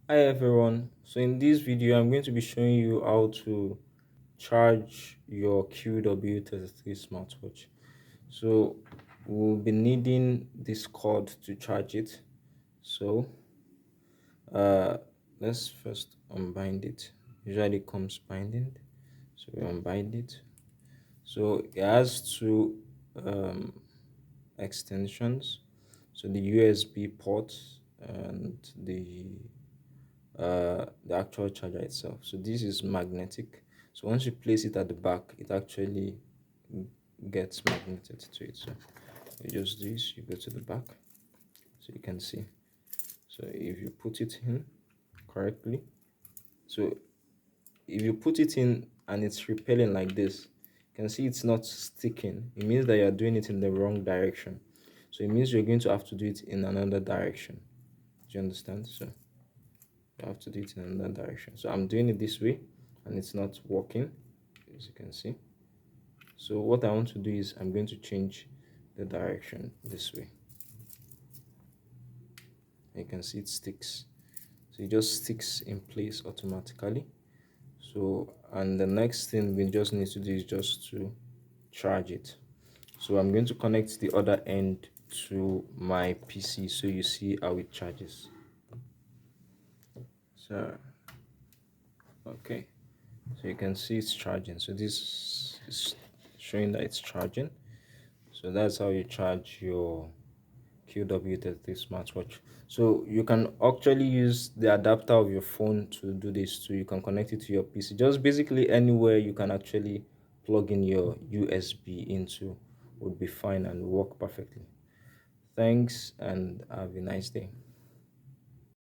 Hi everyone. So in this video I'm going to be showing you how to charge your QW33 smartwatch. So we'll be needing this cord to charge it. So uh let's first unbind it. Usually it comes binding. So we unbind it. So it has two um extensions. So the USB port and the actual charger itself. So this is magnetic. So once you place it at the back, it actually gets magneted to it. So you just do this, you go to the back, so you can see. So if you put it in correctly, so if you put it in and it's repelling like this, you can see it's not sticking. It means that you're doing it in the wrong direction. So it means you're going to have to do it in another direction. Do you understand? So you have to do it in another direction. So I'm doing it this way and it's not working, as you can see. So what I want to do is I'm going to change the direction this way. You can see it sticks. So it just sticks in place automatically. So, and the next thing we just need to do is just to charge it. So I'm going to connect the other end to my PC so you see how it charges. So okay, so you can see it's charging. So this is showing that it's charging. So that's how you charge your QW33 smartwatch. So you can actually use the adapter of your phone to do this too. You can connect it to your PC. Just basically anywhere you can actually plug in your USB into would be fine and work perfectly. Thanks and have a nice day.